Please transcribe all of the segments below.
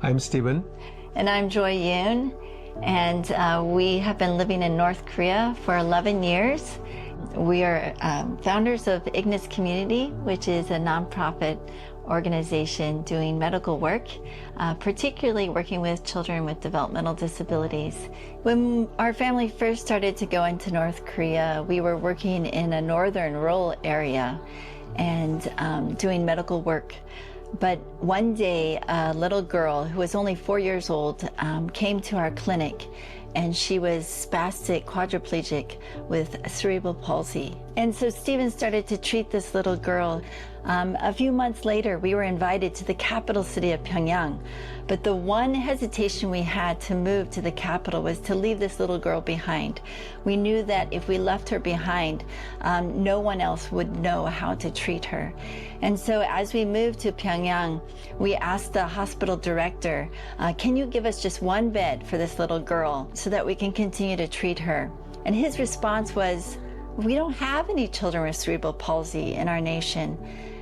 I'm Stephen. And I'm Joy Yoon, and we have been living in North Korea for 11 years. We are founders of Ignis Community, which is a nonprofit organization doing medical work, particularly working with children with developmental disabilities. When our family first started to go into North Korea, we were working in a northern rural area and doing medical work. But one day, a little girl who was only 4 years old came to our clinic, and she was spastic, quadriplegic with cerebral palsy. And so Stephen started to treat this little girl. A few months later, we were invited to the capital city of Pyongyang. But the one hesitation we had to move to the capital was to leave this little girl behind. We knew that if we left her behind, no one else would know how to treat her. And so as we moved to Pyongyang, we asked the hospital director, can you give us just one bed for this little girl so that we can continue to treat her? And his response was, we don't have any children with cerebral palsy in our nation.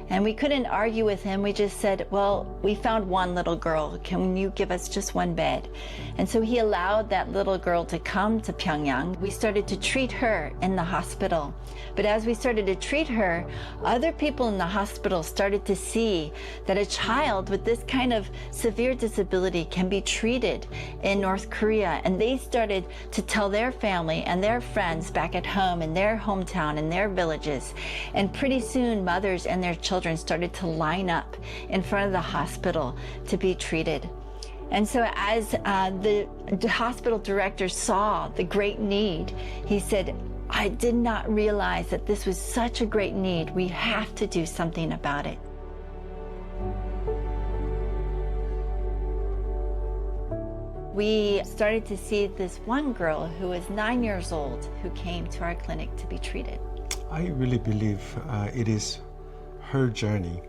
And we couldn't argue with him. We just said, well, we found one little girl. Can you give us just one bed? And so he allowed that little girl to come to Pyongyang. We started to treat her in the hospital. But as we started to treat her, other people in the hospital started to see that a child with this kind of severe disability can be treated in North Korea. And they started to tell their family and their friends back at home, in their hometown, in their villages. And pretty soon, mothers and their children started to line up in front of the hospital to be treated. And so as the hospital director saw the great need, he said, I did not realize that this was such a great need. We have to do something about it. We started to see this one girl who was 9 years old who came to our clinic to be treated. I really believe it is her journey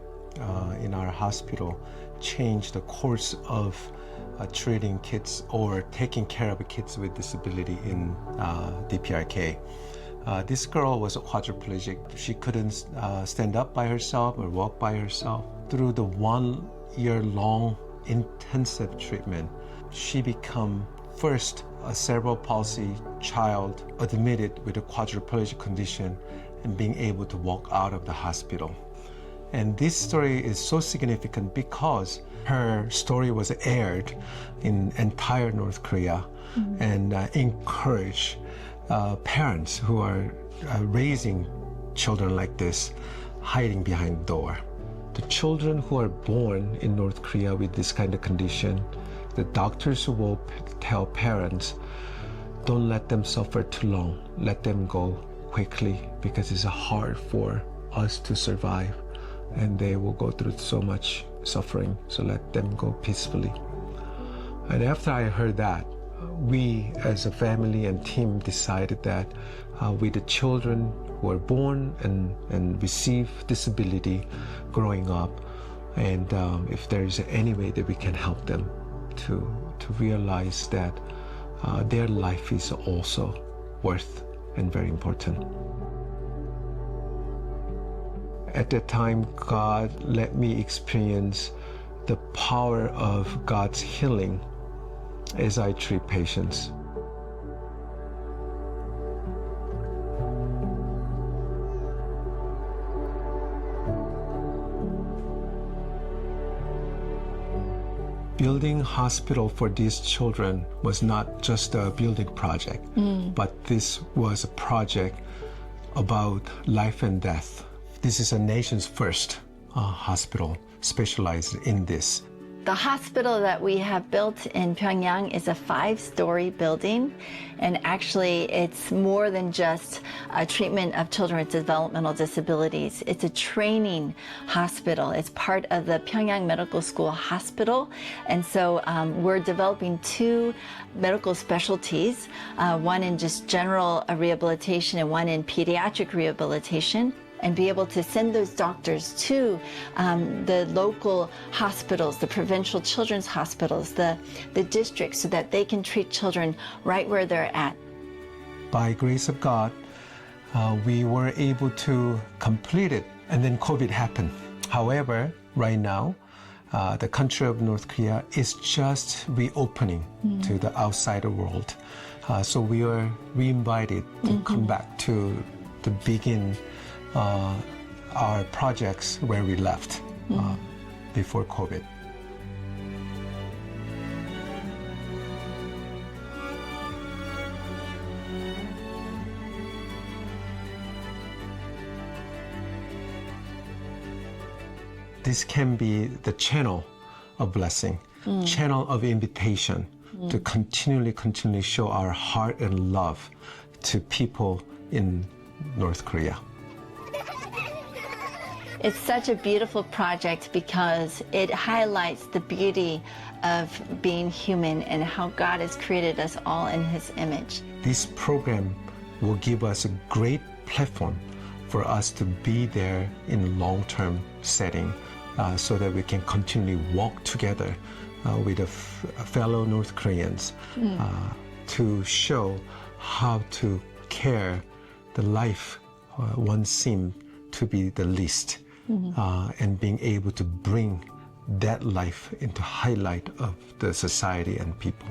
in our hospital changed the course of treating kids or taking care of kids with disability in DPRK. This girl was a quadriplegic. She couldn't stand up by herself or walk by herself. Through the 1 year long intensive treatment, she became first a cerebral palsy child admitted with a quadriplegic condition and being able to walk out of the hospital. And this story is so significant because her story was aired in entire North Korea and encourage parents who are raising children like this, hiding behind the door. The children who are born in North Korea with this kind of condition, the doctors will tell parents, don't let them suffer too long. Let them go quickly because it's hard for us to survive. And they will go through so much suffering, so let them go peacefully. And after I heard that, we as a family and team decided that with the children who are born and receive disability growing up, and if there is any way that we can help them to realize that their life is also worth and very important. At that time, God let me experience the power of God's healing as I treat patients. Building hospital for these children was not just a building project, but this was a project about life and death. This is a nation's first hospital specialized in this. The hospital that we have built in Pyongyang is a 5-story building, and actually it's more than just a treatment of children with developmental disabilities. It's a training hospital. It's part of the Pyongyang Medical School Hospital, and so we're developing 2 medical specialties, one in just general rehabilitation and one in pediatric rehabilitation, and be able to send those doctors to the local hospitals, the provincial children's hospitals, the districts, so that they can treat children right where they're at. By grace of God, we were able to complete it, and then COVID happened. However, right now, the country of North Korea is just reopening to the outsider world. So we are re-invited to come back to begin our projects where we left before COVID. This can be the channel of blessing, channel of invitation to continually show our heart and love to people in North Korea. It's such a beautiful project because it highlights the beauty of being human and how God has created us all in His image. This program will give us a great platform for us to be there in a long-term setting so that we can continually walk together with fellow North Koreans to show how to care the life once seemed to be the least and being able to bring that life into highlight of the society and people.